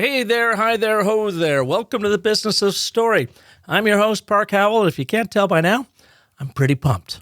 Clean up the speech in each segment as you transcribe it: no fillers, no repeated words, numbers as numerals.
Hey there, hi there, ho there. Welcome to the Business of Story. I'm your host, Park Howell. If you can't tell by now, I'm pretty pumped.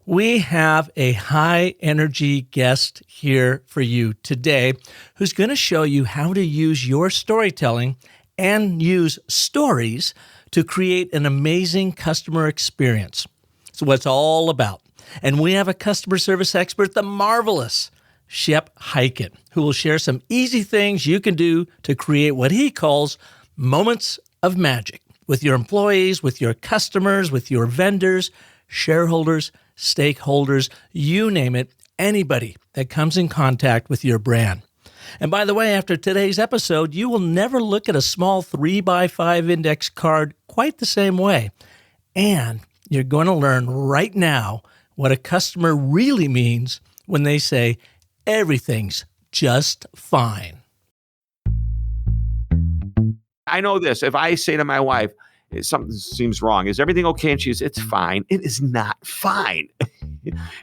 We have a high energy guest here for you today who's going to show you how to use your storytelling and use stories to create an amazing customer experience. It's what it's all about. And we have a customer service expert, the marvelous Shep Hyken, who will share some easy things you can do to create what he calls moments of magic with your employees, with your customers, with your vendors, shareholders, stakeholders, you name it, anybody that comes in contact with your brand. And by the way, after today's episode, you will never look at a small 3x5 index card quite the same way. And you're going to learn right now what a customer really means when they say, everything's just fine. I know this. If I say to my wife, something seems wrong, is everything okay? And she says, it's fine. It is not fine.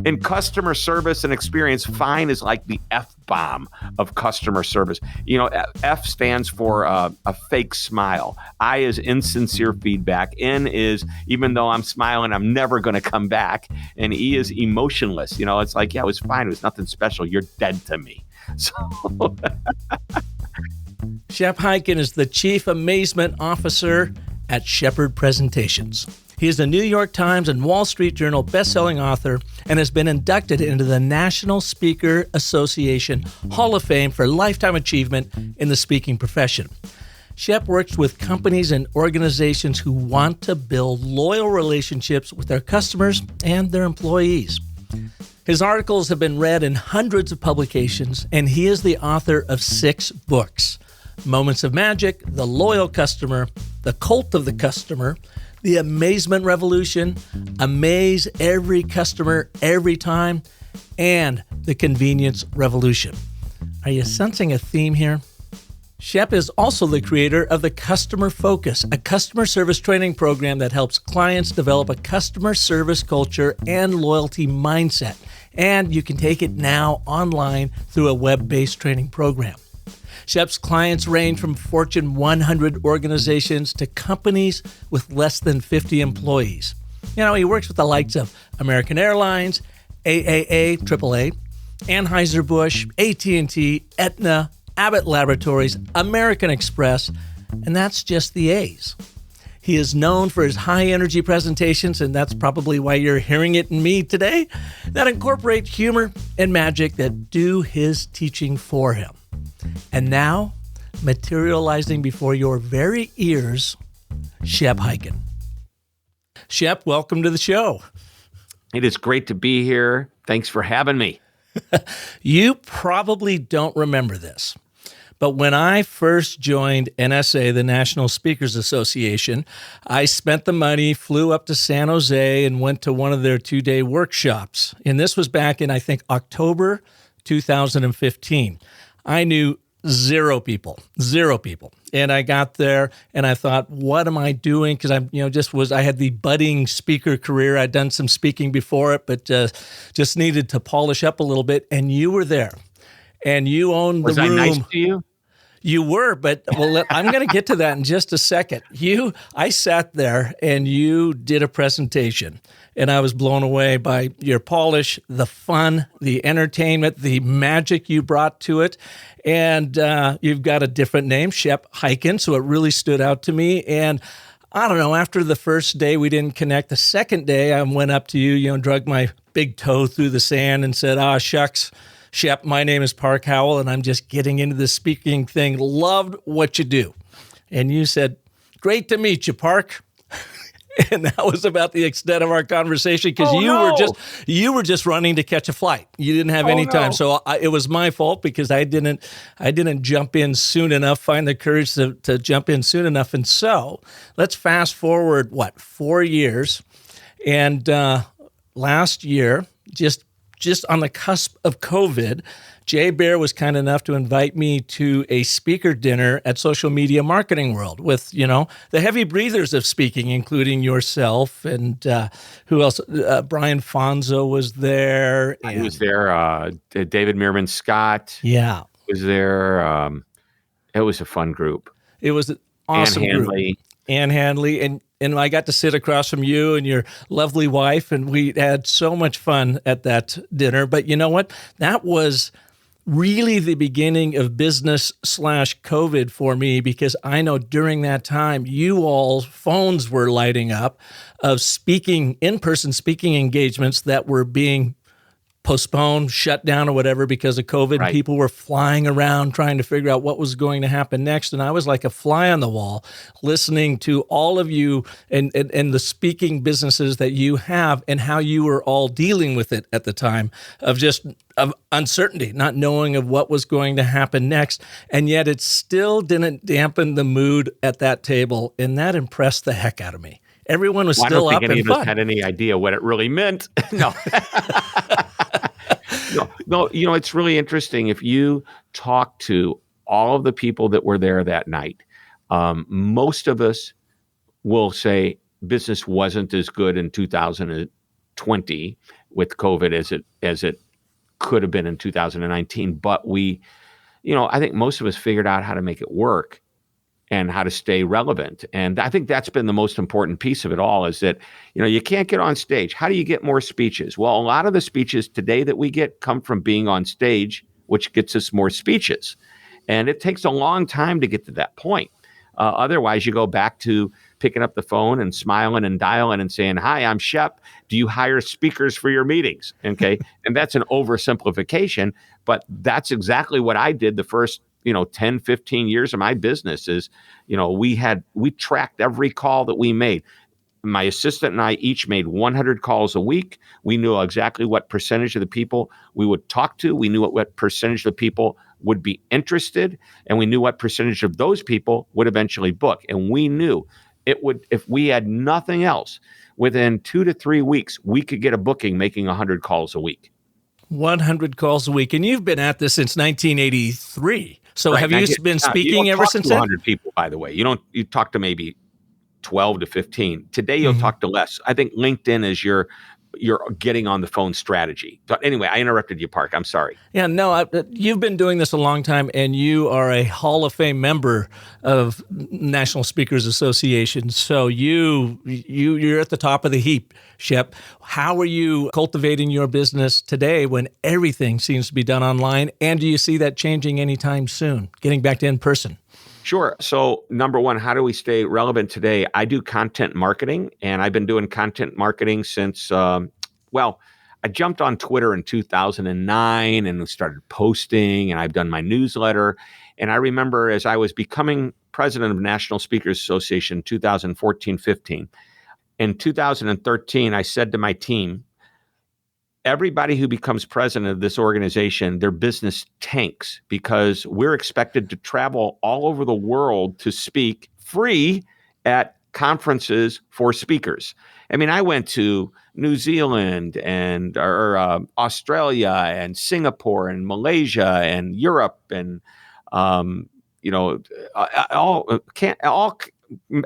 In customer service and experience, fine is like the F-bomb of customer service. You know, F stands for a fake smile. I is insincere feedback. N is, even though I'm smiling, I'm never going to come back. And E is emotionless. You know, it's like, yeah, it was fine. It was nothing special. You're dead to me. So... Shep Hyken is the Chief Amazement Officer at Shepard Presentations. He is a New York Times and Wall Street Journal best-selling author and has been inducted into the National Speaker Association Hall of Fame for lifetime achievement in the speaking profession. Shep works with companies and organizations who want to build loyal relationships with their customers and their employees. His articles have been read in hundreds of publications, and he is the author of 6 books: Moments of Magic, The Loyal Customer, The Cult of the Customer, The Amazement Revolution, Amaze Every Customer Every Time, and The Convenience Revolution. Are you sensing a theme here? Shep is also the creator of the Customer Focus, a customer service training program that helps clients develop a customer service culture and loyalty mindset. And you can take it now online through a web-based training program. Shep's clients range from Fortune 100 organizations to companies with less than 50 employees. You know, he works with the likes of American Airlines, AAA, AAA, Anheuser-Busch, AT&T, Aetna, Abbott Laboratories, American Express, and that's just the A's. He is known for his high-energy presentations, and that's probably why you're hearing it in me today, that incorporate humor and magic that do his teaching for him. And now, materializing before your very ears, Shep Hyken. Shep, welcome to the show. It is great to be here. Thanks for having me. You probably don't remember this, but when I first joined NSA, the National Speakers Association, I spent the money, flew up to San Jose, and went to one of their 2-day workshops. And this was back in, I think, October 2015. I knew zero people. And I got there and I thought, what am I doing? Because I had the budding speaker career. I'd done some speaking before it, but just needed to polish up a little bit. And you were there and you owned the room. Was I nice to you? You were, but I'm going to get to that in just a second. I sat there and you did a presentation and I was blown away by your polish, the fun, the entertainment, the magic you brought to it. And you've got a different name, Shep Hyken, so it really stood out to me. And I don't know, after the first day, we didn't connect. The second day, I went up to you, drug my big toe through the sand and said, shucks, Shep, my name is Park Howell, and I'm just getting into the speaking thing. Loved what you do. And you said, great to meet you, Park. And that was about the extent of our conversation because you were just running to catch a flight. You didn't have any time. So it was my fault because I didn't jump in soon enough, find the courage to jump in soon enough. And so let's fast forward, 4 years. And last year, just on the cusp of COVID, Jay Bear was kind enough to invite me to a speaker dinner at Social Media Marketing World with, the heavy breathers of speaking, including yourself and who else? Brian Fonzo was there. He was there. David Meerman Scott. Yeah. Was there. It was a fun group. It was an awesome group. Ann Handley, and I got to sit across from you and your lovely wife, and we had so much fun at that dinner. But you know what? That was really the beginning of business/COVID for me, because I know during that time, you all's phones were lighting up of in-person speaking engagements that were being postponed, shut down, or whatever because of COVID. Right. People were flying around trying to figure out what was going to happen next. And I was like a fly on the wall listening to all of you and the speaking businesses that you have and how you were all dealing with it at the time of uncertainty, not knowing of what was going to happen next. And yet it still didn't dampen the mood at that table. And that impressed the heck out of me. Everyone was still up and fun. I don't think any of us had any idea what it really meant. No. No, it's really interesting. If you talk to all of the people that were there that night, most of us will say business wasn't as good in 2020 with COVID as it could have been in 2019. But I think most of us figured out how to make it work and how to stay relevant. And I think that's been the most important piece of it all, is that, you can't get on stage. How do you get more speeches? Well, a lot of the speeches today that we get come from being on stage, which gets us more speeches. And it takes a long time to get to that point. Otherwise, you go back to picking up the phone and smiling and dialing and saying, "Hi, I'm Shep. Do you hire speakers for your meetings?" Okay. And that's an oversimplification, but that's exactly what I did the first 10, 15 years of my business. Is, we tracked every call that we made. My assistant and I each made 100 calls a week. We knew exactly what percentage of the people we would talk to. We knew what percentage of the people would be interested, and we knew what percentage of those people would eventually book. And we knew it would, if we had nothing else, within 2 to 3 weeks, we could get a booking making 100 calls a week. 100 calls a week. And you've been at this since 1983. So right. Have you been speaking ever since then? 100 people, by the way. You talk to maybe 12 to 15. Today, you'll talk to less. I think LinkedIn is your getting on the phone strategy. But anyway, I interrupted you, Park. I'm sorry. Yeah, no, you've been doing this a long time, and you are a Hall of Fame member of National Speakers Association. So you're at the top of the heap, Shep. How are you cultivating your business today when everything seems to be done online? And do you see that changing anytime soon, getting back to in-person? Sure. So number one, how do we stay relevant today? I do content marketing, and I've been doing content marketing since, I jumped on Twitter in 2009 and started posting, and I've done my newsletter. And I remember as I was becoming president of National Speakers Association 2014-15, in 2013, I said to my team, everybody who becomes president of this organization, their business tanks because we're expected to travel all over the world to speak free at conferences for speakers. I mean, I went to New Zealand and Australia and Singapore and Malaysia and Europe and all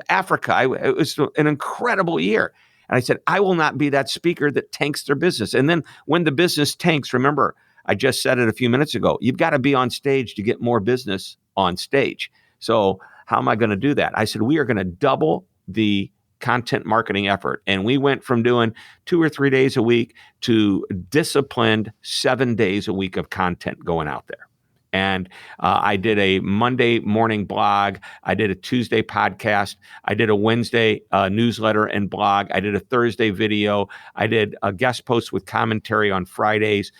Africa. It was an incredible year. And I said, I will not be that speaker that tanks their business. And then when the business tanks, remember, I just said it a few minutes ago, you've got to be on stage to get more business on stage. So how am I going to do that? I said, we are going to double the content marketing effort. And we went from doing 2 or 3 days a week to disciplined 7 days a week of content going out there. And I did a Monday morning blog. I did a Tuesday podcast. I did a Wednesday newsletter and blog. I did a Thursday video. I did a guest post with commentary on Fridays.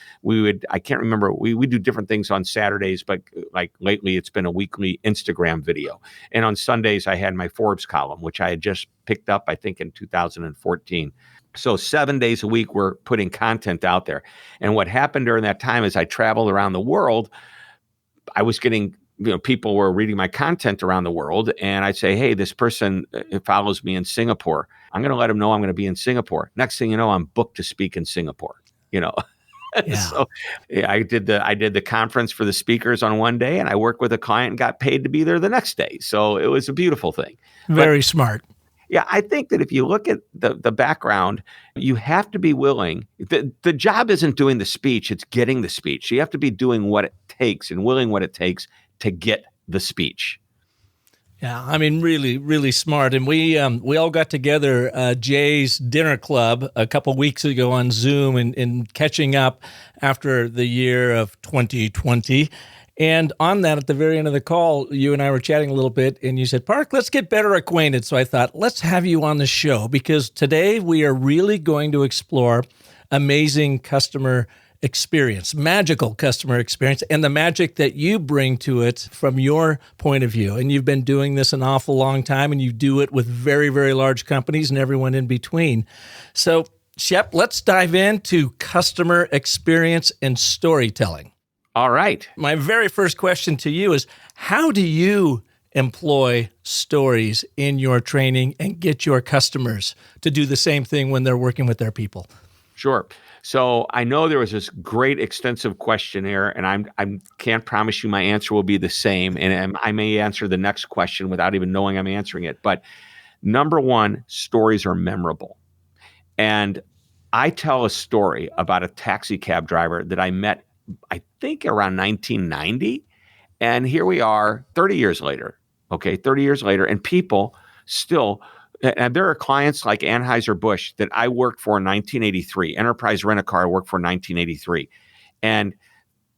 I can't remember, we do different things on Saturdays, but like lately it's been a weekly Instagram video. And on Sundays, I had my Forbes column, which I had just picked up, I think in 2014. So 7 days a week, we're putting content out there. And what happened during that time is I traveled around the world. I was getting, people were reading my content around the world, and I'd say, hey, this person follows me in Singapore. I'm going to let them know I'm going to be in Singapore. Next thing you know, I'm booked to speak in Singapore, Yeah. So I did the conference for the speakers on one day, and I worked with a client and got paid to be there the next day. So it was a beautiful thing. Very smart. Yeah, I think that if you look at the background, you have to be willing. The job isn't doing the speech, it's getting the speech. You have to be doing what it takes and willing what it takes to get the speech. Yeah, I mean, really, really smart. And we all got together, Jay's Dinner Club, a couple weeks ago on Zoom and catching up after the year of 2020. And on that, at the very end of the call, you and I were chatting a little bit, and you said, Park, let's get better acquainted. So I thought, let's have you on the show, because today we are really going to explore amazing customer experience, magical customer experience, and the magic that you bring to it from your point of view. And you've been doing this an awful long time, and you do it with very, very large companies and everyone in between. So, Shep, let's dive into customer experience and storytelling. All right. My very first question to you is, how do you employ stories in your training and get your customers to do the same thing when they're working with their people? Sure. So I know there was this great extensive questionnaire, and I can't promise you my answer will be the same, and I may answer the next question without even knowing I'm answering it. But number one, stories are memorable. And I tell a story about a taxi cab driver that I met, I think, around 1990. And here we are 30 years later, 30 years later, and people still... And there are clients like Anheuser-Busch that I worked for in 1983, Enterprise Rent-A-Car I worked for in 1983. And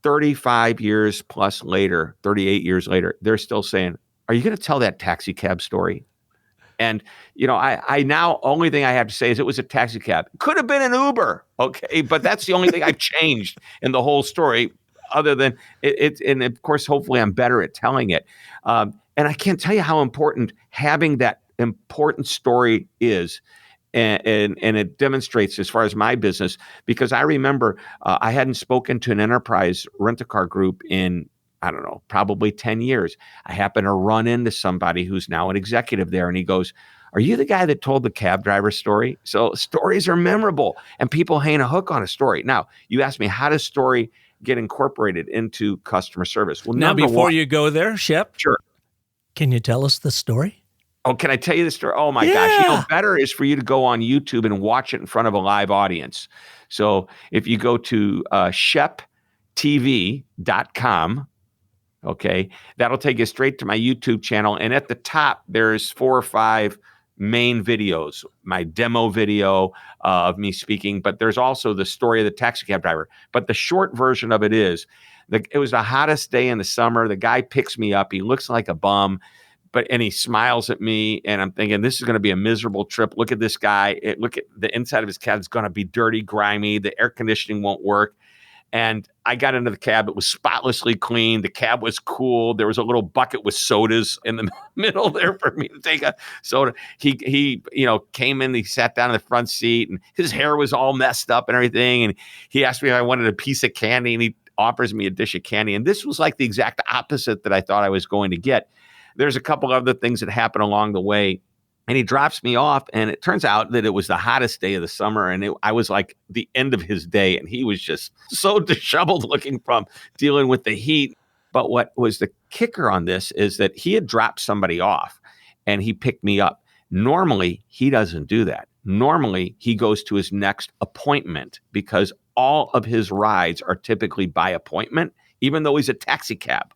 35 years plus later, 38 years later, they're still saying, are you going to tell that taxi cab story? And, I now, only thing I have to say is it was a taxi cab. Could have been an Uber, but that's the only thing I've changed in the whole story, other than it. And of course, hopefully I'm better at telling it. And I can't tell you how important having that important story is, and it demonstrates as far as my business, because I remember I hadn't spoken to an enterprise rent-a-car group in, I don't know, probably 10 years. I happened to run into somebody who's now an executive there, and he goes, are you the guy that told the cab driver story? So stories are memorable, and people hang a hook on a story. Now, you asked me, how does story get incorporated into customer service? Well, now, before you go there, Shep, sure. Can you tell us the story? Oh, can I tell you the story? Oh my gosh. Better is for you to go on YouTube and watch it in front of a live audience. So if you go to sheptv.com, that'll take you straight to my YouTube channel. And at the top, there's 4 or 5 main videos, my demo video of me speaking, but there's also the story of the taxi cab driver. But the short version of it is, it was the hottest day in the summer. The guy picks me up. He looks like a bum. And he smiles at me, and I'm thinking, this is going to be a miserable trip. Look at this guy. Look at the inside of his cab. It's going to be dirty, grimy. The air conditioning won't work. And I got into the cab. It was spotlessly clean. The cab was cool. There was a little bucket with sodas in the middle there for me to take a soda. He came in. He sat down in the front seat, and his hair was all messed up and everything. And he asked me if I wanted a piece of candy, and he offers me a dish of candy. And this was like the exact opposite that I thought I was going to get. There's a couple other things that happen along the way, and he drops me off, and it turns out that it was the hottest day of the summer, and I was like the end of his day, and he was just so disheveled looking from dealing with the heat. But what was the kicker on this is that he had dropped somebody off, and he picked me up. Normally, he doesn't do that. Normally, he goes to his next appointment, because all of his rides are typically by appointment. Even though he's a taxi cab,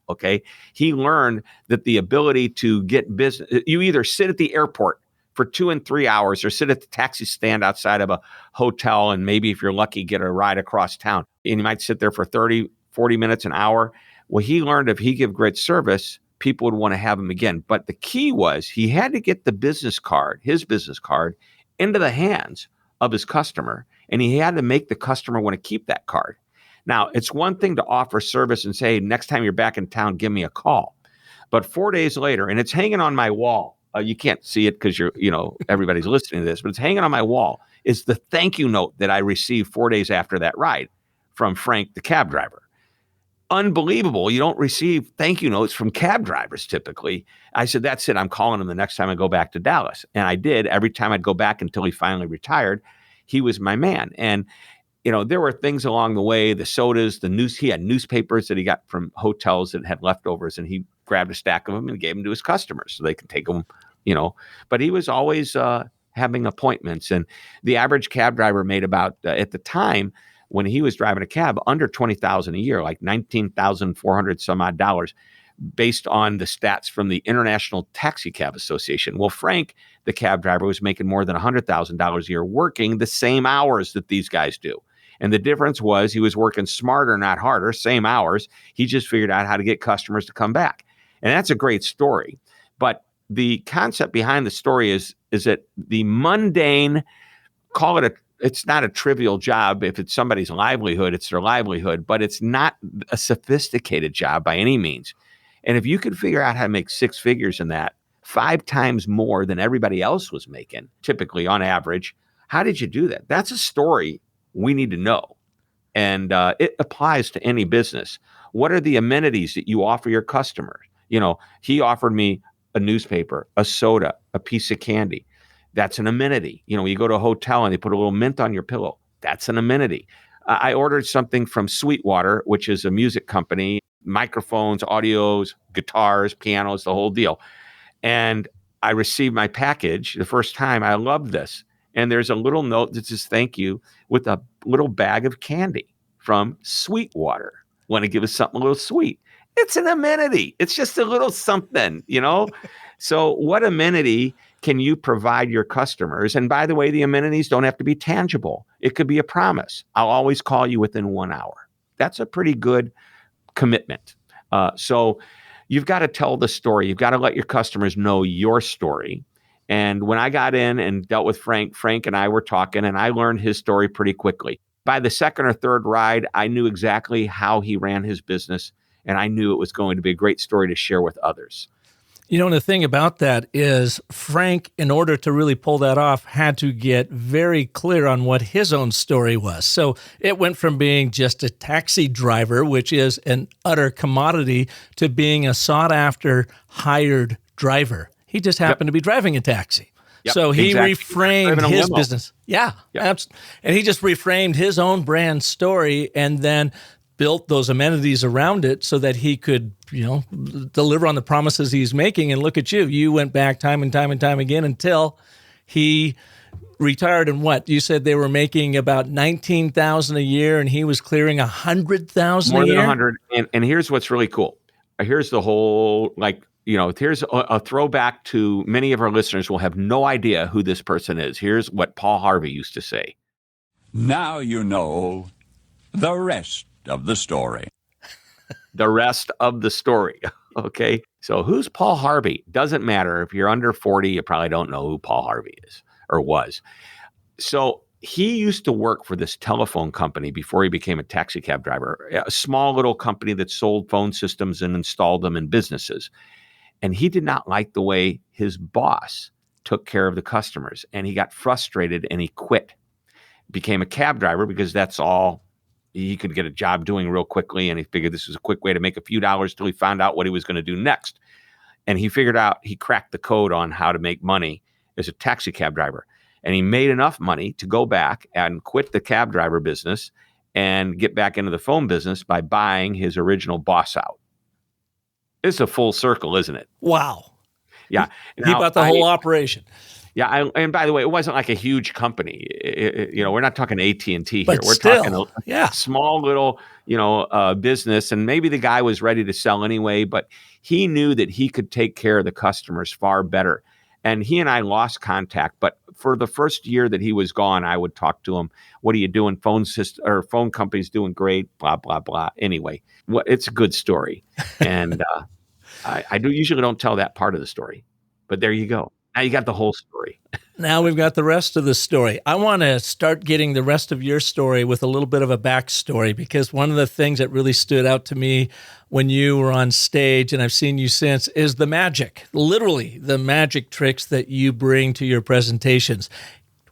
he learned that the ability to get business, you either sit at the airport for 2 and 3 hours or sit at the taxi stand outside of a hotel, and maybe if you're lucky, get a ride across town. And you might sit there for 30, 40 minutes, an hour. Well, he learned if he gave great service, people would want to have him again. But the key was he had to get the business card, his business card, into the hands of his customer, and he had to make the customer want to keep that card. Now, it's one thing to offer service and say, next time you're back in town, give me a call. But 4 days later, and it's hanging on my wall. You can't see it because everybody's listening to this, but it's hanging on my wall. Is the thank you note that I received 4 days after that ride from Frank, the cab driver. Unbelievable. You don't receive thank you notes from cab drivers typically. I said, that's it. I'm calling him the next time I go back to Dallas. And I did. Every time I'd go back until he finally retired, he was my man. And there were things along the way, the sodas, he had newspapers that he got from hotels that had leftovers, and he grabbed a stack of them and gave them to his customers so they could take them, But he was always having appointments. And the average cab driver made about, at the time, when he was driving a cab, under $20,000 a year, like $19,400 some odd dollars. based on the stats from the International Taxi Cab Association. Well, Frank, the cab driver, was making more than $100,000 a year working the same hours that these guys do. And the difference was he was working smarter, not harder, same hours. He just figured out how to get customers to come back. And that's a great story. But the concept behind the story is that the mundane, call it it's not a trivial job. If it's somebody's livelihood, it's their livelihood, but it's not a sophisticated job by any means. And if you could figure out how to make six figures in that, 5 times more than everybody else was making, typically on average, how did you do that? That's a story we need to know. And it applies to any business. What are the amenities that you offer your customers? He offered me a newspaper, a soda, a piece of candy. That's an amenity. You go to a hotel and they put a little mint on your pillow. That's an amenity. I ordered something from Sweetwater, which is a music company, microphones, audios, guitars, pianos, the whole deal. And I received my package the first time. I loved this. And there's a little note that says thank you with a little bag of candy from Sweetwater. Want to give us something a little sweet. It's an amenity. It's just a little something, So what amenity can you provide your customers? And by the way, the amenities don't have to be tangible. It could be a promise. I'll always call you within 1 hour. That's a pretty good commitment. So you've got to tell the story. You've got to let your customers know your story. And when I got in and dealt with Frank and I were talking, and I learned his story pretty quickly. By the second or third ride, I knew exactly how he ran his business, and I knew it was going to be a great story to share with others. The thing about that is Frank, in order to really pull that off, had to get very clear on what his own story was. So it went from being just a taxi driver, which is an utter commodity, to being a sought-after hired driver. He just happened to be driving a taxi. Yep, so he reframed his limo. business. Yeah, absolutely. And he just reframed his own brand story and then built those amenities around it so that he could, deliver on the promises he's making. And look at you. You went back time and time and time again until he retired. And what? You said they were making about $19,000 a year and he was clearing $100,000 a year? More than 100. And here's what's really cool. Here's the whole, here's a throwback to many of our listeners will have no idea who this person is. Here's what Paul Harvey used to say. Now you know the rest of the story. The rest of the story. Okay. So who's Paul Harvey? Doesn't matter. If you're under 40, you probably don't know who Paul Harvey is or was. So he used to work for this telephone company before he became a taxi cab driver, a small little company that sold phone systems and installed them in businesses. And he did not like the way his boss took care of the customers. And he got frustrated and he quit. Became a cab driver because that's all he could get a job doing real quickly. And he figured this was a quick way to make a few dollars till he found out what he was going to do next. And he figured out, he cracked the code on how to make money as a taxi cab driver. And he made enough money to go back and quit the cab driver business and get back into the phone business by buying his original boss out. It's a full circle, isn't it? Wow. Yeah. He bought the whole operation. Yeah, and by the way, it wasn't like a huge company. We're not talking AT&T here. But We're still, talking a small little, business. And maybe the guy was ready to sell anyway, but he knew that he could take care of the customers far better. And he and I lost contact. But for the first year that he was gone, I would talk to him. What are you doing? Phone company's doing great. Blah blah blah. Anyway, it's a good story, and I usually don't tell that part of the story, but there you go. Now you got the whole story. Now we've got the rest of the story. I want to start getting the rest of your story with a little bit of a backstory, because one of the things that really stood out to me when you were on stage, and I've seen you since, is the magic, literally the magic tricks that you bring to your presentations.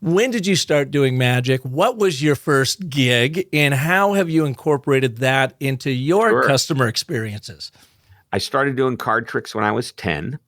When did you start doing magic? What was your first gig? And how have you incorporated that into your customer experiences? I started doing card tricks when I was 10.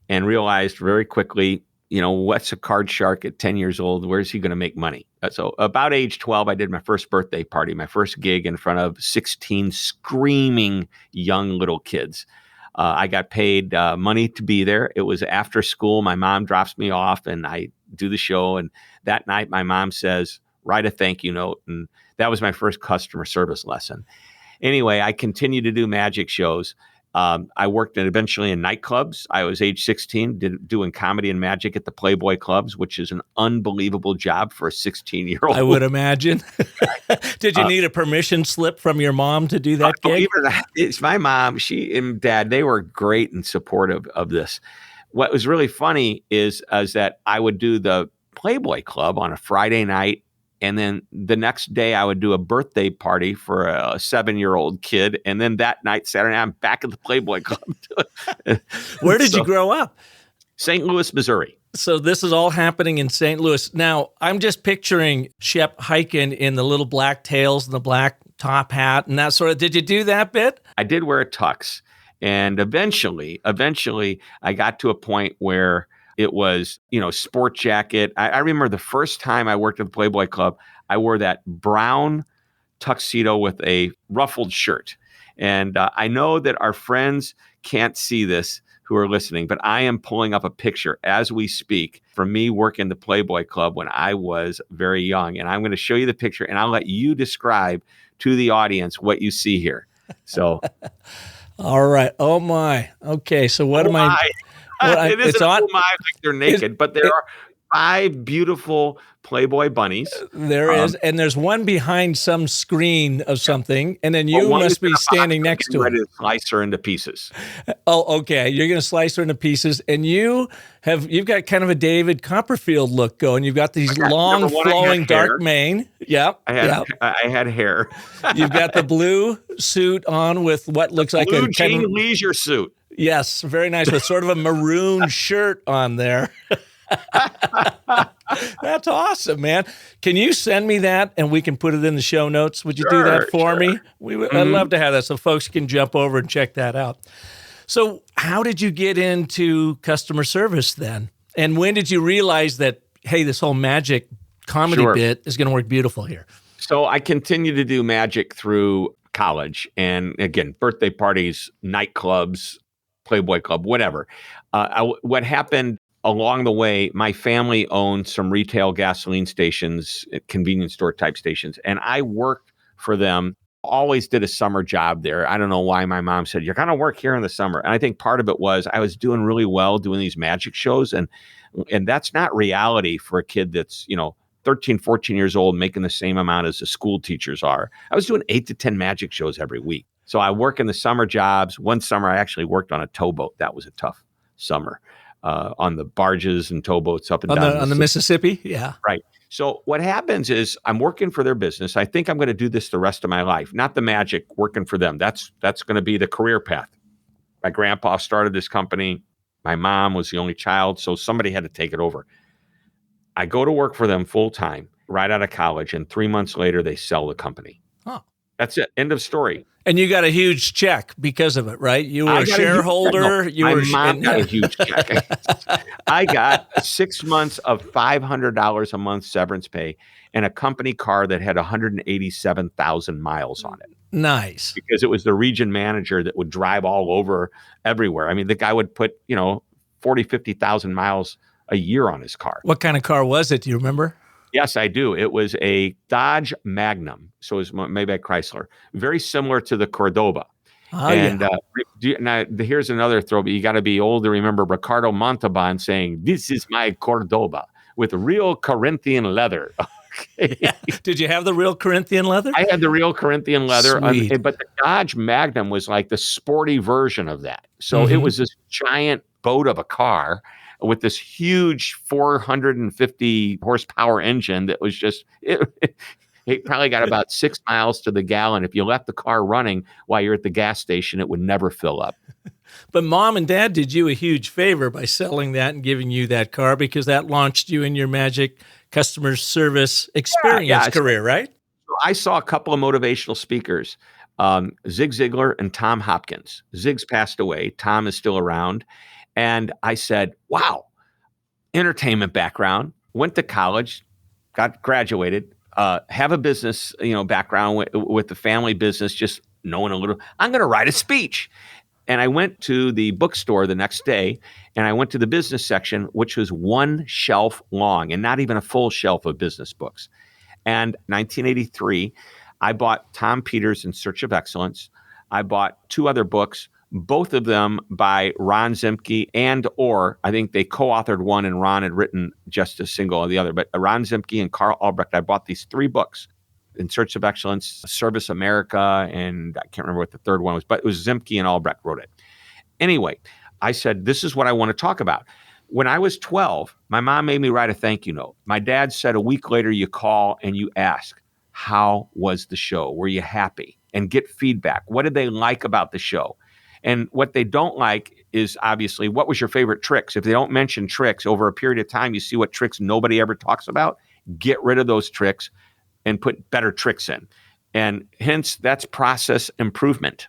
And realized very quickly, what's a card shark at 10 years old? Where's he going to make money? So about age 12, I did my first birthday party, my first gig in front of 16 screaming young little kids. I got paid money to be there. It was after school. My mom drops me off and I do the show. And that night, my mom says, write a thank you note. And that was my first customer service lesson. Anyway, I continued to do magic shows. I worked eventually in nightclubs. I was age 16, doing comedy and magic at the Playboy clubs, which is an unbelievable job for a 16-year-old. I would imagine. Did you need a permission slip from your mom to do that gig? It's my mom. She and dad, they were great and supportive of this. What was really funny is that I would do the Playboy Club on a Friday night, and then the next day I would do a birthday party for a 7-year-old kid, and then that night, Saturday night, I'm back at the Playboy Club. Where did you grow up? St. Louis, Missouri. So this is all happening in St. Louis. Now, I'm just picturing Shep Hyken in the little black tails and the black top hat and that sort of. Did you do that bit? I did wear a tux. And eventually, I got to a point where it was, sport jacket. I remember the first time I worked at the Playboy Club, I wore that brown tuxedo with a ruffled shirt. And I know that our friends can't see this who are listening, but I am pulling up a picture as we speak from me working the Playboy Club when I was very young. And I'm going to show you the picture, and I'll let you describe to the audience what you see here. So... All right. Oh my. Okay. So what am I? It isn't like they're naked, but there are 5 beautiful Playboy bunnies. There is, and there's one behind some screen of something, and then you must be standing next to it. Ready to slice her into pieces. Oh, okay. You're going to slice her into pieces, and you've got kind of a David Copperfield look going. You've got these long, flowing, dark mane. Yep. I had hair. You've got the blue suit on with what looks like blue a kind of leisure suit. Yes, very nice, with sort of a maroon shirt on there. That's awesome, man. Can you send me that and we can put it in the show notes? Would you do that for me? I'd love to have that so folks can jump over and check that out. So how did you get into customer service then? And when did you realize that, hey, this whole magic comedy bit is going to work beautiful here? So I continued to do magic through college. And again, birthday parties, nightclubs, Playboy Club, whatever. What happened along the way, my family owned some retail gasoline stations, convenience store type stations, and I worked for them. Always did a summer job there. I don't know why my mom said, you're going to work here in the summer. And I think part of it was I was doing really well doing these magic shows. And that's not reality for a kid that's, 13, 14 years old, making the same amount as the school teachers are. I was doing 8 to 10 magic shows every week. So I work in the summer jobs. One summer I actually worked on a towboat. That was a tough summer. On the barges and towboats up and down on the Mississippi. Yeah. Right. So what happens is I'm working for their business. I think I'm going to do this the rest of my life, not the magic, working for them. That's going to be the career path. My grandpa started this company. My mom was the only child, so somebody had to take it over. I go to work for them full time right out of college, and 3 months later, they sell the company. Huh. That's it. End of story. And you got a huge check because of it, right? You were a shareholder. My mom got a huge check. I got 6 months of $500 a month severance pay and a company car that had 187,000 miles on it. Nice. Because it was the region manager that would drive all over everywhere. I mean, the guy would put, 40, 50,000 miles a year on his car. What kind of car was it? Do you remember? Yes, I do. It was a Dodge Magnum. So it was maybe a Chrysler. Very similar to the Cordoba. Oh, and now here's another throwback. You got to be old to remember Ricardo Montalban saying, "This is my Cordoba with real Corinthian leather." Okay. Yeah. Did you have the real Corinthian leather? I had the real Corinthian leather. Sweet. But the Dodge Magnum was like the sporty version of that. So it was this giant boat of a car with this huge 450 horsepower engine that was just, it probably got about 6 miles to the gallon. If you left the car running while you're at the gas station, it would never fill up. But mom and dad did you a huge favor by selling that and giving you that car, because that launched you in your magic customer service experience career, right? I saw a couple of motivational speakers, Zig Ziglar and Tom Hopkins. Zig's passed away. Tom is still around. And I said, wow, entertainment background, went to college, got graduated, have a business, background with the family business, just knowing a little. I'm going to write a speech. And I went to the bookstore the next day, and I went to the business section, which was one shelf long and not even a full shelf of business books. And 1983, I bought Tom Peters' In Search of Excellence. I bought 2 other books, both of them by Ron Zimke or I think they co-authored one and Ron had written just a single of the other. But Ron Zimke and Carl Albrecht, I bought these 3 books, In Search of Excellence, Service America, and I can't remember what the third one was, but it was Zimke and Albrecht wrote it. Anyway, I said, this is what I want to talk about. When I was 12, my mom made me write a thank you note. My dad said a week later, you call and you ask, how was the show? Were you happy? And get feedback. What did they like about the show? And what they don't like is obviously, what was your favorite tricks? If they don't mention tricks over a period of time, you see what tricks nobody ever talks about. Get rid of those tricks and put better tricks in. And hence, that's process improvement.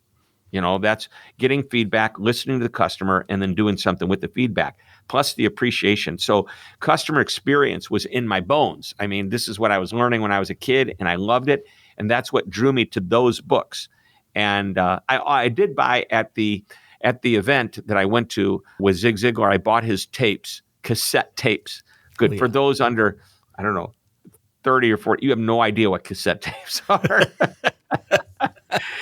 That's getting feedback, listening to the customer, and then doing something with the feedback, plus the appreciation. So customer experience was in my bones. I mean, this is what I was learning when I was a kid, and I loved it. And that's what drew me to those books. And I did buy at the event that I went to with Zig Ziglar, I bought his tapes, cassette tapes. Good. For those under, I don't know, 30 or 40, you have no idea what cassette tapes are.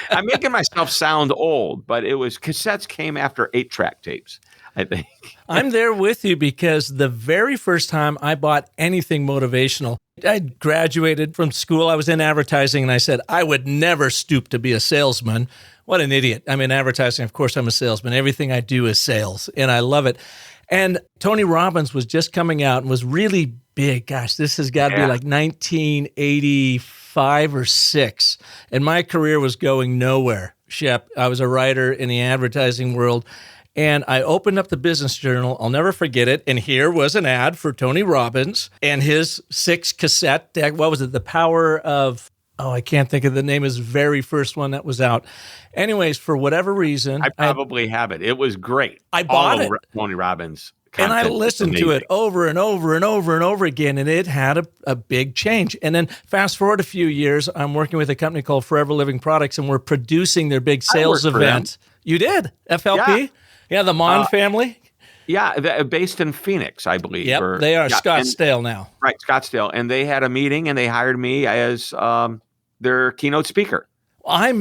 I'm making myself sound old, but cassettes came after 8-track tapes, I think. I'm there with you because the very first time I bought anything motivational, I graduated from school. I was in advertising and I said, I would never stoop to be a salesman. What an idiot. I'm in advertising. Of course, I'm a salesman. Everything I do is sales and I love it. And Tony Robbins was just coming out and was really big. Gosh, this has got to be like 1985 or 6. And my career was going nowhere, Shep. I was a writer in the advertising world. And I opened up the Business Journal. I'll never forget it. And here was an ad for Tony Robbins and his 6 cassette deck. What was it? The Power of... I can't think of the name of his very first one that was out. Anyways, for whatever reason... I probably have it. It was great. I bought it. Tony Robbins. And I listened to it over and over and over and over again, and it had a big change. And then fast forward a few years, I'm working with a company called Forever Living Products, and we're producing their big sales event. You did? FLP? Yeah, the Mon family? Yeah, based in Phoenix, I believe. Yep, they are Scottsdale now. Right, Scottsdale. And they had a meeting, and they hired me as their keynote speaker. I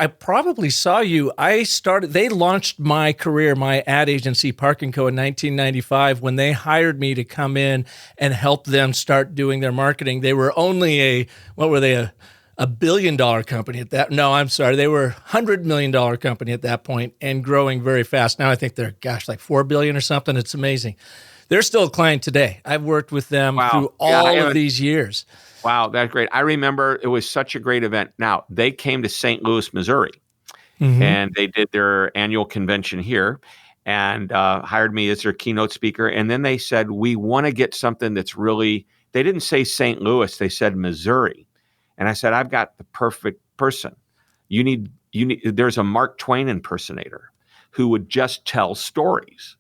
probably saw you. They launched my career, my ad agency, Park & Co. in 1995 when they hired me to come in and help them start doing their marketing. They were only a $1 billion company at that. No, I'm sorry. They were $100 million company at that point and growing very fast. Now I think they're, like $4 billion or something. It's amazing. They're still a client today. I've worked with them through all of these years. Wow, that's great. I remember it was such a great event. Now, they came to St. Louis, Missouri, and they did their annual convention here and hired me as their keynote speaker. And then they said, we want to get something that's really, they didn't say St. Louis, they said Missouri. And I said, I've got the perfect person. There's a Mark Twain impersonator who would just tell stories.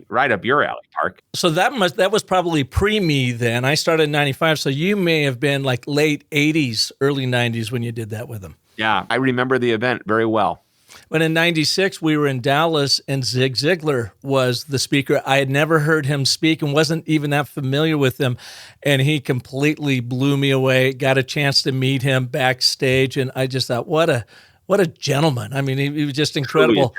Right up your alley, Park. So that was probably pre-me then. I started in 95, so you may have been like late 80s, early 90s when you did that with them. Yeah, I remember the event very well. When in 96, we were in Dallas and Zig Ziglar was the speaker. I had never heard him speak and wasn't even that familiar with him. And he completely blew me away, got a chance to meet him backstage. And I just thought, what a gentleman. I mean, he was just incredible.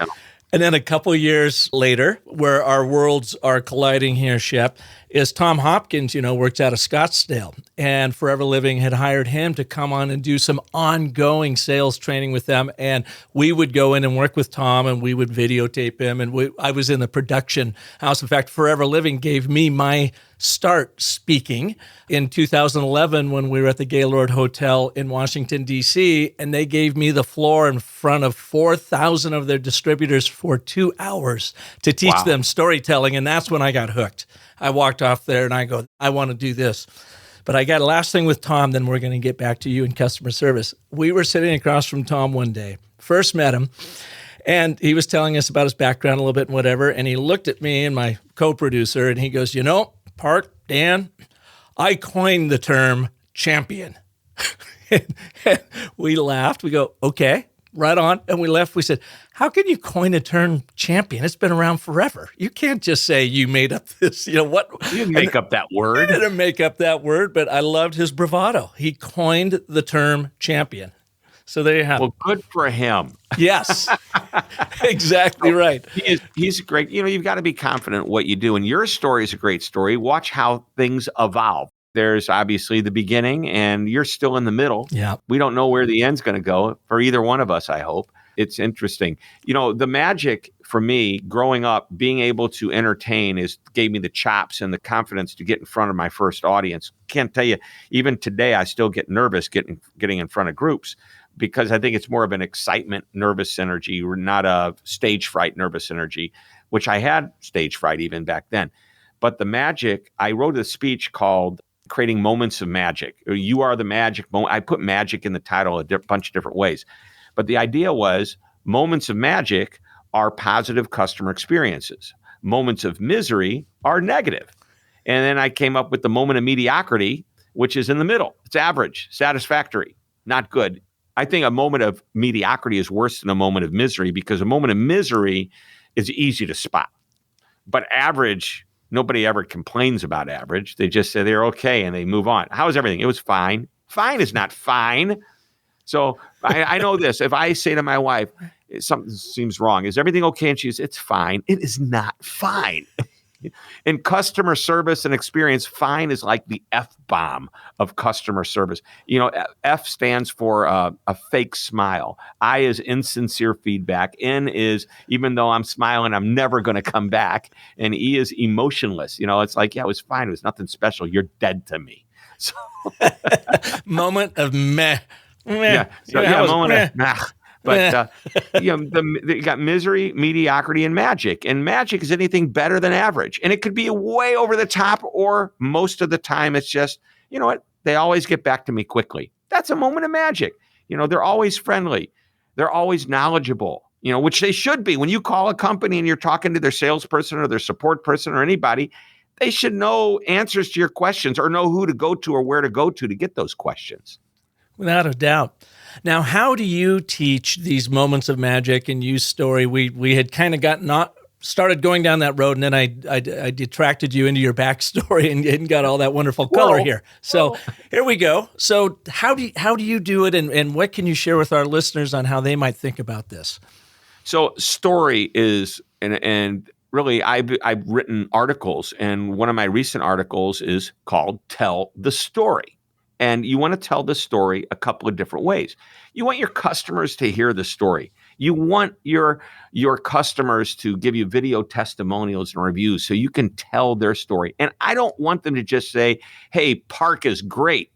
And then a couple years later, where our worlds are colliding here, Shep, is Tom Hopkins, works out of Scottsdale. And Forever Living had hired him to come on and do some ongoing sales training with them. And we would go in and work with Tom, and we would videotape him. And I was in the production house. In fact, Forever Living gave me my start speaking in 2011 when we were at the Gaylord Hotel in Washington, D.C., and they gave me the floor in front of 4,000 of their distributors for 2 hours to teach them storytelling, and that's when I got hooked. I walked off there and I go, I want to do this. But I got a last thing with Tom, then we're going to get back to you in customer service. We were sitting across from Tom one day, first met him, and he was telling us about his background a little bit and whatever, and he looked at me and my co-producer, and he goes, Park, Dan, I coined the term champion. And we laughed. We go, okay, right on. And we left. We said, how can you coin a term champion? It's been around forever. You can't just say you made up this, what? You didn't make up that word. I didn't make up that word, but I loved his bravado. He coined the term champion. So there you have it. Well, good for him. Yes, exactly right. He's great. You've got to be confident in what you do. And your story is a great story. Watch how things evolve. There's obviously the beginning, and you're still in the middle. Yeah. We don't know where the end's going to go for either one of us, I hope. It's interesting. The magic for me growing up, being able to entertain gave me the chops and the confidence to get in front of my first audience. Can't tell you, even today, I still get nervous getting in front of groups because I think it's more of an excitement, nervous energy, not a stage fright, nervous energy, which I had stage fright even back then. But the magic, I wrote a speech called Creating Moments of Magic. You are the magic moment. I put magic in the title a bunch of different ways. But the idea was moments of magic are positive customer experiences. Moments of misery are negative. And then I came up with the moment of mediocrity, which is in the middle. It's average, satisfactory, not good. I think a moment of mediocrity is worse than a moment of misery because a moment of misery is easy to spot. But average, nobody ever complains about average. They just say they're okay and they move on. How is everything? It was fine. Fine is not fine. So I know this. If I say to my wife, something seems wrong, is everything okay? And she says, it's fine. It is not fine. In customer service and experience, fine is like the F-bomb of customer service. F stands for a fake smile. I is insincere feedback. N is, even though I'm smiling, I'm never going to come back. And E is emotionless. It's like, yeah, it was fine. It was nothing special. You're dead to me. So Moment of meh. Yeah. Moment of nah. But you got misery, mediocrity, and magic. And magic is anything better than average. And it could be way over the top, or most of the time it's just, you know what? They always get back to me quickly. That's a moment of magic. They're always friendly. They're always knowledgeable, which they should be. When you call a company and you're talking to their salesperson or their support person or anybody, they should know answers to your questions or know who to go to or where to go to get those questions. Without a doubt. Now, how do you teach these moments of magic and use story? We had kind of started going down that road, and then I detracted you into your backstory and got all that wonderful color here. So here we go. So how do you do it, and what can you share with our listeners on how they might think about this? So story is, and really I've written articles, and one of my recent articles is called Tell the Story. And you want to tell the story a couple of different ways. You want your customers to hear the story. You want your customers to give you video testimonials and reviews so you can tell their story. And I don't want them to just say, hey, Park is great.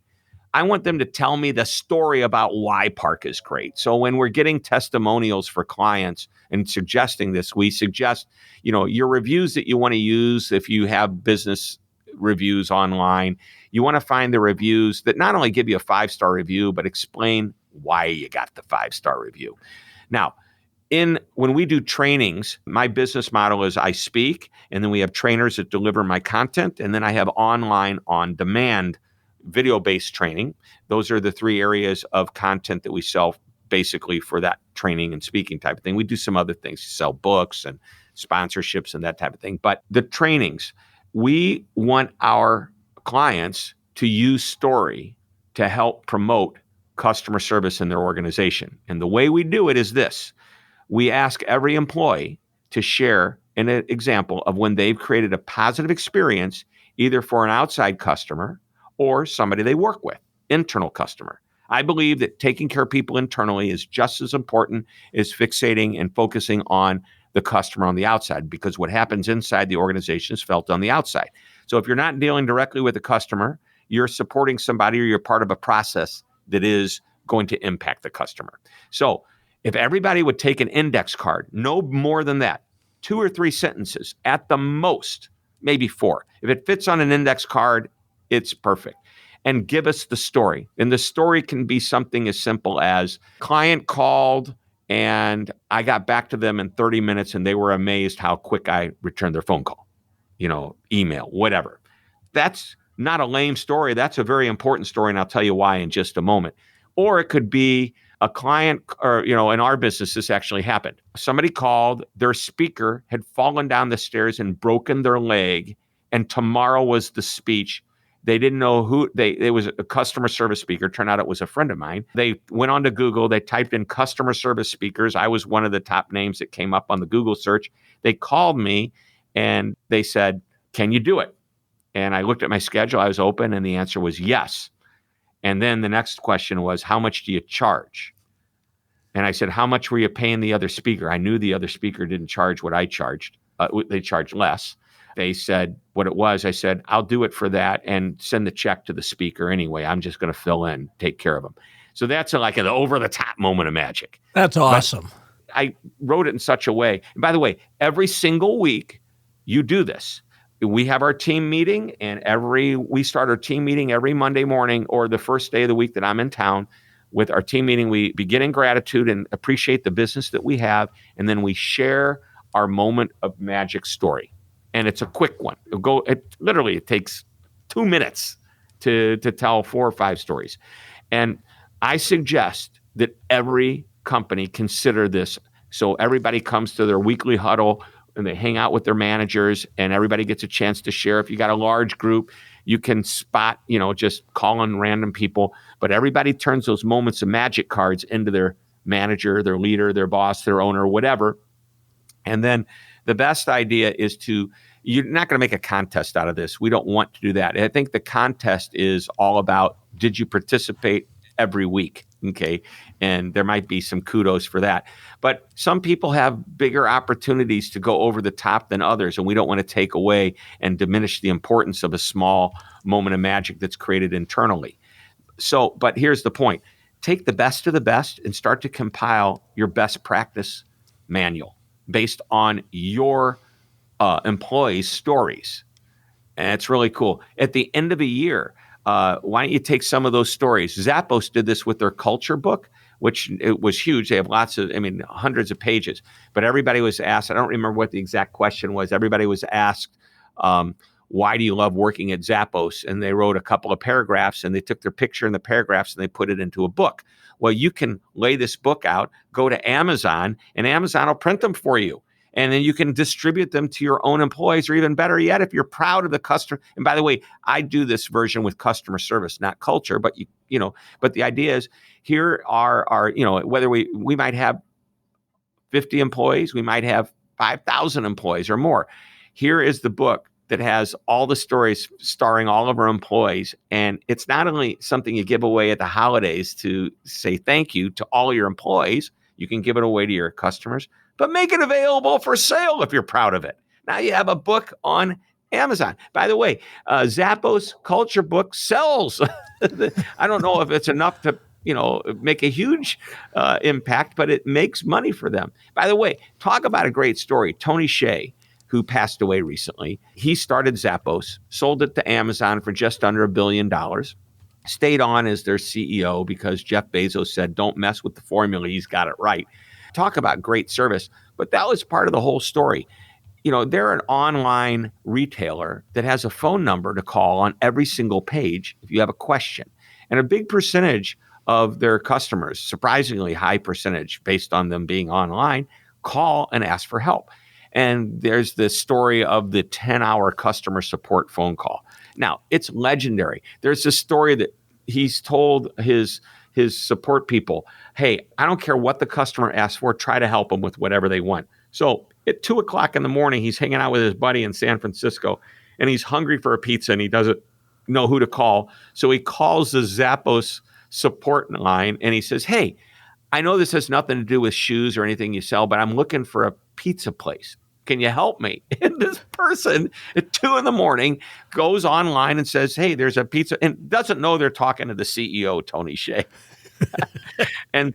I want them to tell me the story about why Park is great. So when we're getting testimonials for clients and suggesting this, we suggest, your reviews that you want to use if you have business reviews online. You want to find the reviews that not only give you a 5-star review, but explain why you got the 5-star review. Now, when we do trainings, my business model is I speak, and then we have trainers that deliver my content, and then I have online on-demand video-based training. Those are the 3 areas of content that we sell basically for that training and speaking type of thing. We do some other things, sell books and sponsorships and that type of thing. But the trainings, we want our clients to use story to help promote customer service in their organization. And the way we do it is this. We ask every employee to share an example of when they've created a positive experience, either for an outside customer or somebody they work with, internal customer. I believe that taking care of people internally is just as important as fixating and focusing on the customer on the outside, because what happens inside the organization is felt on the outside. So if you're not dealing directly with the customer, you're supporting somebody or you're part of a process that is going to impact the customer. So if everybody would take an index card, no more than that, 2 or 3 sentences at the most, maybe 4. If it fits on an index card, it's perfect. And give us the story. And the story can be something as simple as client called and I got back to them in 30 minutes and they were amazed how quick I returned their phone call, email, whatever. That's not a lame story. That's a very important story. And I'll tell you why in just a moment. Or it could be a client, or, in our business, this actually happened. Somebody called, their speaker had fallen down the stairs and broken their leg. And tomorrow was the speech. They didn't know who it was. A customer service speaker. Turned out it was a friend of mine. They went onto Google. They typed in customer service speakers. I was one of the top names that came up on the Google search. They called me and they said, "Can you do it?" And I looked at my schedule. I was open, and the answer was yes. And then the next question was, "How much do you charge?" And I said, "How much were you paying the other speaker?" I knew the other speaker didn't charge what I charged. They charged less. They said what it was. I said, "I'll do it for that and send the check to the speaker anyway. I'm just going to fill in, take care of them." So that's like an over-the-top moment of magic. That's awesome. But I wrote it in such a way. And by the way, every single week you do this. We have our team meeting, and we start our team meeting every Monday morning or the first day of the week that I'm in town. With our team meeting, we begin in gratitude and appreciate the business that we have, and then we share our moment of magic story. And it's a quick one. It takes 2 minutes to tell 4 or 5 stories. And I suggest that every company consider this. So everybody comes to their weekly huddle and they hang out with their managers, and everybody gets a chance to share. If you got a large group, you can spot, just call on random people, but everybody turns those moments of magic cards into their manager, their leader, their boss, their owner, whatever. And then the best idea is you're not going to make a contest out of this. We don't want to do that. I think the contest is all about, did you participate every week? Okay. And there might be some kudos for that. But some people have bigger opportunities to go over the top than others, and we don't want to take away and diminish the importance of a small moment of magic that's created internally. But here's the point. Take the best of the best and start to compile your best practice manual based on your employees' stories. And it's really cool. At the end of a year, why don't you take some of those stories? Zappos did this with their culture book, which it was huge. They have hundreds of pages. But everybody was asked, I don't remember what the exact question was. Everybody was asked, why do you love working at Zappos? And they wrote a couple of paragraphs, and they took their picture in the paragraphs and they put it into a book. Well, you can lay this book out, go to Amazon, and Amazon will print them for you. And then you can distribute them to your own employees, or even better yet, if you're proud of the customer. And by the way, I do this version with customer service, not culture, but but the idea is, here are whether we might have 50 employees, we might have 5,000 employees or more. Here is the book that has all the stories starring all of our employees. And it's not only something you give away at the holidays to say thank you to all your employees, you can give it away to your customers, but make it available for sale if you're proud of it. Now you have a book on Amazon. By the way, Zappos Culture Book sells. I don't know if it's enough to make a huge impact, but it makes money for them. By the way, talk about a great story. Tony Hsieh, who passed away recently, he started Zappos, sold it to Amazon for just under $1 billion, stayed on as their CEO because Jeff Bezos said, don't mess with the formula. He's got it right. Talk about great service. But that was part of the whole story. They're an online retailer that has a phone number to call on every single page if you have a question. And a big percentage of their customers, surprisingly high percentage based on them being online, call and ask for help. And there's this story of the 10-hour customer support phone call. Now, it's legendary. There's this story that he's told his support people, hey, I don't care what the customer asks for, try to help them with whatever they want. So at 2:00 in the morning, he's hanging out with his buddy in San Francisco, and he's hungry for a pizza, and he doesn't know who to call. So he calls the Zappos support line, and he says, hey, I know this has nothing to do with shoes or anything you sell, but I'm looking for a pizza place. Can you help me? And this person at 2 a.m. goes online and says, hey, there's a pizza, and doesn't know they're talking to the CEO, Tony Hsieh. and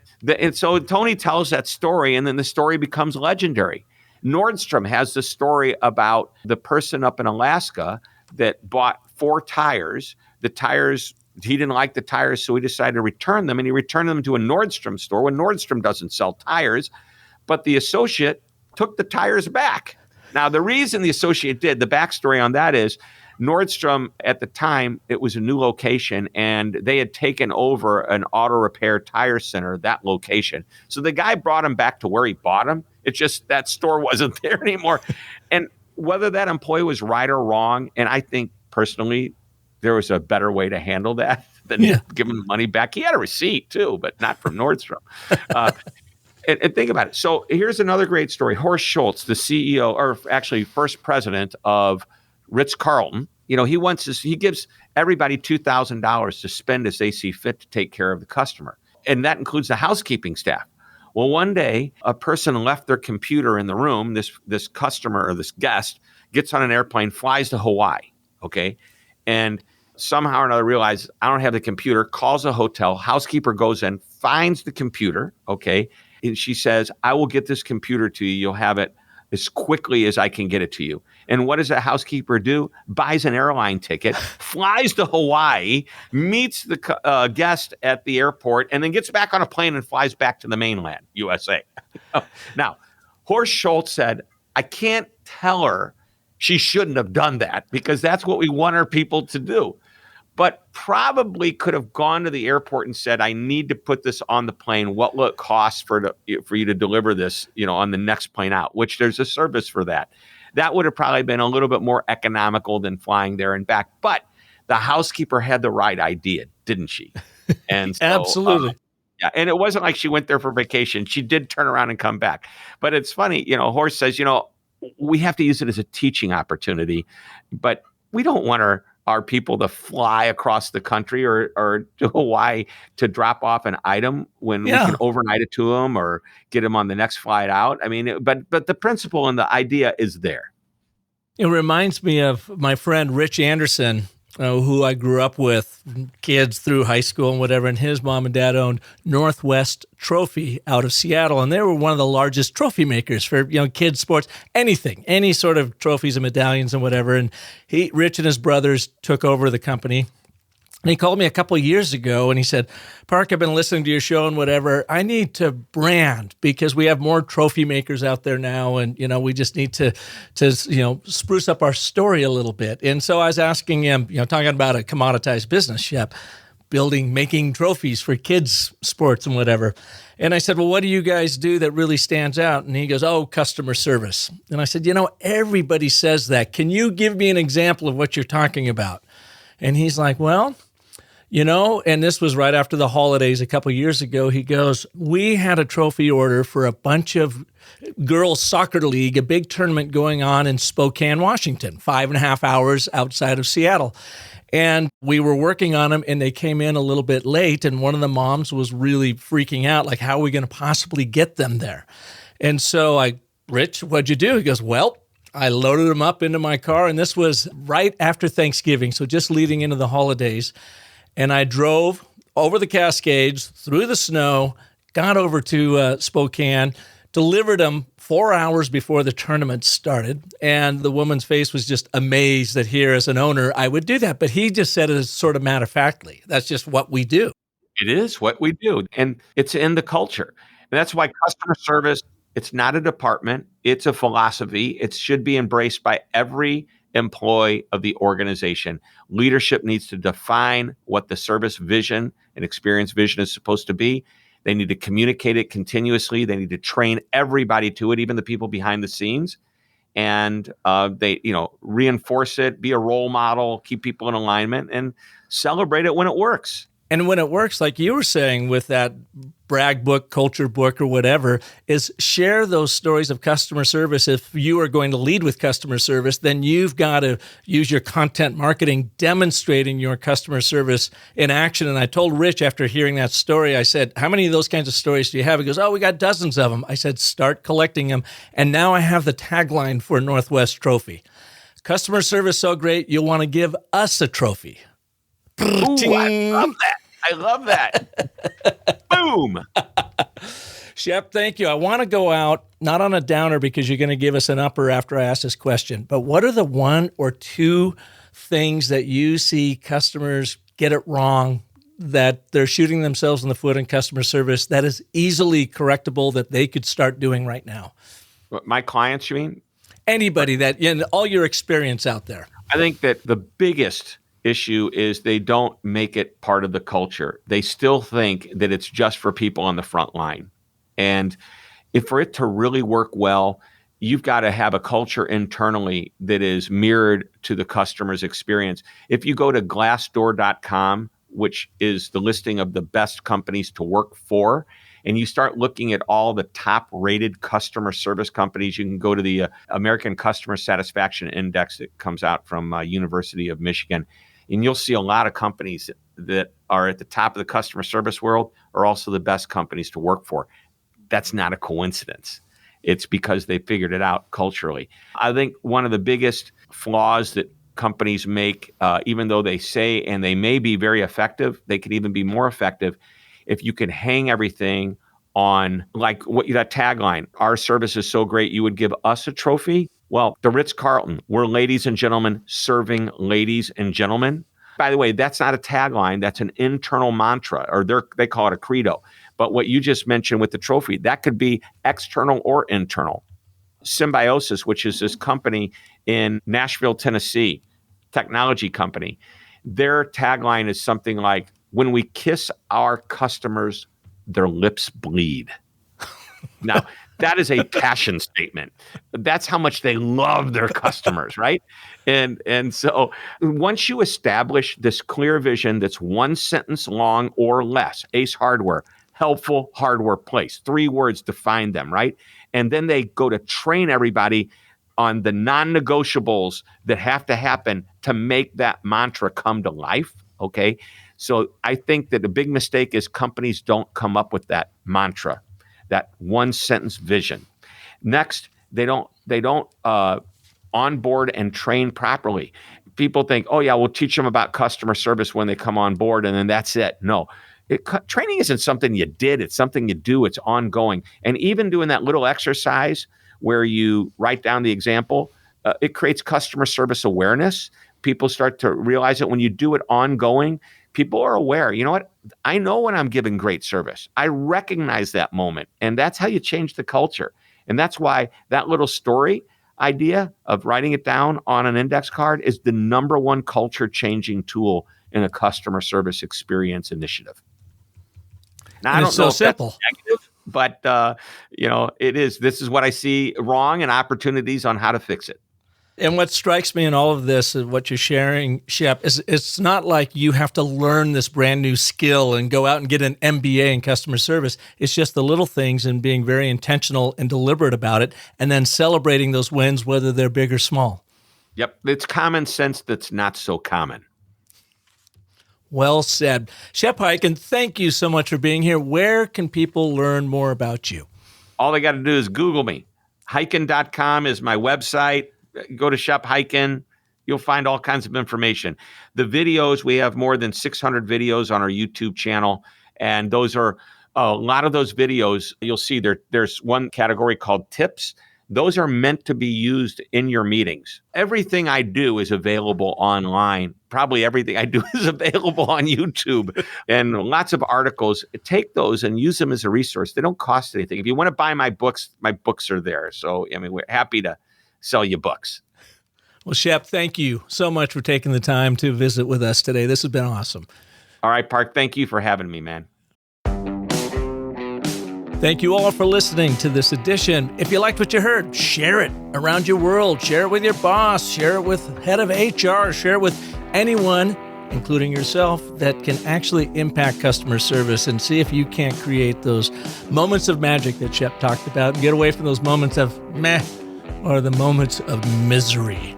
so Tony tells that story, and then the story becomes legendary. Nordstrom has the story about the person up in Alaska that bought 4 tires. The tires, he didn't like the tires, so he decided to return them, and he returned them to a Nordstrom store when Nordstrom doesn't sell tires. But the associate took the tires back. Now, the reason the associate did, the backstory on that is Nordstrom at the time, it was a new location, and they had taken over an auto repair tire center, that location. So the guy brought him back to where he bought them. It's just that store wasn't there anymore. And whether that employee was right or wrong, and I think personally, there was a better way to handle that than give him the money back. He had a receipt too, but not from Nordstrom. And think about it. So here's another great story. Horst Schultz, the CEO, or actually first president of Ritz-Carlton, he gives everybody $2,000 to spend as they see fit to take care of the customer. And that includes the housekeeping staff. Well, one day a person left their computer in the room. This customer or this guest gets on an airplane, flies to Hawaii. Okay. And somehow or another realizes, I don't have the computer, calls a hotel, housekeeper goes in, finds the computer. Okay. And she says, I will get this computer to you. You'll have it as quickly as I can get it to you. And what does that housekeeper do? Buys an airline ticket, flies to Hawaii, meets the guest at the airport, and then gets back on a plane and flies back to the mainland, USA. Now, Horst Schultz said, I can't tell her she shouldn't have done that because that's what we want our people to do. But probably could have gone to the airport and said, I need to put this on the plane. What will it cost for you to deliver this, on the next plane out, which there's a service for that. That would have probably been a little bit more economical than flying there and back. But the housekeeper had the right idea, didn't she? And so, absolutely. Yeah. And it wasn't like she went there for vacation. She did turn around and come back. But it's funny, Horst says, we have to use it as a teaching opportunity, but we don't want our people to fly across the country or to Hawaii to drop off an item when we can overnight it to them or get them on the next flight out. I mean, but the principle and the idea is there. It reminds me of my friend Rich Anderson, who I grew up with, kids through high school and whatever, and his mom and dad owned Northwest Trophy out of Seattle, and they were one of the largest trophy makers for kids sports, anything, any sort of trophies and medallions and whatever. And Rich and his brothers took over the company. And he called me a couple of years ago and he said, Park, I've been listening to your show and whatever. I need to brand because we have more trophy makers out there now. And, we just need to spruce up our story a little bit. And so I was asking him, talking about a commoditized business, Shep, making trophies for kids sports and whatever. And I said, well, what do you guys do that really stands out? And he goes, customer service. And I said, everybody says that. Can you give me an example of what you're talking about? And he's like, well, and this was right after the holidays a couple of years ago. He goes, we had a trophy order for a bunch of girls soccer league, a big tournament going on in Spokane, Washington, 5.5 hours outside of Seattle. And we were working on them and they came in a little bit late. And one of the moms was really freaking out, like, how are we going to possibly get them there? And so Rich, what'd you do? He goes, well, I loaded them up into my car. And this was right after Thanksgiving. So just leading into the holidays. And I drove over the Cascades, through the snow, got over to Spokane, delivered them 4 hours before the tournament started. And the woman's face was just amazed that here as an owner, I would do that. But he just said it as sort of matter-of-factly. That's just what we do. It is what we do. And it's in the culture. And that's why customer service, it's not a department. It's a philosophy. It should be embraced by every employee of the organization. Leadership needs to define what the service vision and experience vision is supposed to be. They need to communicate it continuously. They need to train everybody to it, even the people behind the scenes. And they, reinforce it, be a role model, keep people in alignment, and celebrate it when it works. And when it works, like you were saying with that brag book, culture book, or whatever, is share those stories of customer service. If you are going to lead with customer service, then you've got to use your content marketing demonstrating your customer service in action. And I told Rich after hearing that story, I said, how many of those kinds of stories do you have? He goes, we got dozens of them. I said, start collecting them. And now I have the tagline for Northwest Trophy. Customer service so great, you'll want to give us a trophy. Ooh, I love that. Boom. Shep, thank you. I want to go out, not on a downer because you're going to give us an upper after I ask this question, but what are the one or two things that you see customers get it wrong, that they're shooting themselves in the foot in customer service that is easily correctable that they could start doing right now? My clients, you mean? Anybody that, all your experience out there. I think that the biggest issue is they don't make it part of the culture. They still think that it's just for people on the front line. And if for it to really work well, you've got to have a culture internally that is mirrored to the customer's experience. If you go to glassdoor.com, which is the listing of the best companies to work for, and you start looking at all the top rated customer service companies, you can go to the American Customer Satisfaction Index that comes out from University of Michigan, and you'll see a lot of companies that are at the top of the customer service world are also the best companies to work for. That's not a coincidence. It's because they figured it out culturally. I think one of the biggest flaws that companies make, even though they say and they may be very effective, they can even be more effective if you can hang everything on, like what that tagline, our service is so great you would give us a trophy. Well, the Ritz-Carlton, we're ladies and gentlemen serving ladies and gentlemen. By the way, that's not a tagline, that's an internal mantra, or they call it a credo. But what you just mentioned with the trophy, that could be external or internal. Symbiosis, which is this company in Nashville, Tennessee, technology company, their tagline is something like, when we kiss our customers, their lips bleed. Now, that is a passion statement. That's how much they love their customers, right? And so once you establish this clear vision that's one sentence long or less, Ace Hardware, helpful hardware place, 3 words define them, right? And then they go to train everybody on the non-negotiables that have to happen to make that mantra come to life, okay? So I think that the big mistake is companies don't come up with that mantra, that one sentence vision. Next, they don't onboard and train properly. People think, oh yeah, we'll teach them about customer service when they come on board, and then that's it. No, training isn't something you did. It's something you do. It's ongoing. And even doing that little exercise where you write down the example, it creates customer service awareness. People start to realize it when you do it ongoing. People are aware. You know what? I know when I'm giving great service. I recognize that moment. And that's how you change the culture. And that's why that little story idea of writing it down on an index card is the number one culture changing tool in a customer service experience initiative. Now, I don't know if that's negative, but it is. This is what I see wrong and opportunities on how to fix it. And what strikes me in all of this, and what you're sharing, Shep, is it's not like you have to learn this brand new skill and go out and get an MBA in customer service. It's just the little things and being very intentional and deliberate about it, and then celebrating those wins, whether they're big or small. Yep. It's common sense that's not so common. Well said. Shep Hyken, thank you so much for being here. Where can people learn more about you? All they got to do is Google me. Hyken.com is my website. Go to Shep Hyken. You'll find all kinds of information. The videos, we have more than 600 videos on our YouTube channel. And those are a lot of those videos. You'll see there's one category called tips. Those are meant to be used in your meetings. Everything I do is available online. Probably everything I do is available on YouTube, and lots of articles. Take those and use them as a resource. They don't cost anything. If you want to buy my books are there. So, we're happy to sell you books. Well, Shep, thank you so much for taking the time to visit with us today. This has been awesome. All right, Park. Thank you for having me, man. Thank you all for listening to this edition. If you liked what you heard, share it around your world. Share it with your boss. Share it with head of HR. Share it with anyone, including yourself, that can actually impact customer service, and see if you can't create those moments of magic that Shep talked about and get away from those moments of meh or the moments of misery.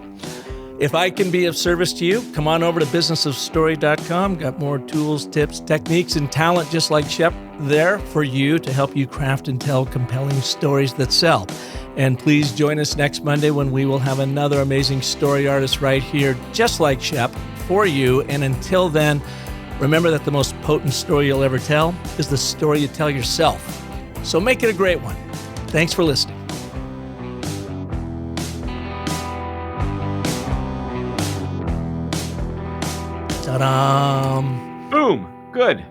If I can be of service to you, come on over to businessofstory.com. Got more tools, tips, techniques, and talent just like Shep there for you to help you craft and tell compelling stories that sell. And please join us next Monday when we will have another amazing story artist right here, just like Shep, for you. And until then, remember that the most potent story you'll ever tell is the story you tell yourself. So make it a great one. Thanks for listening. Ta-da! Boom. Good.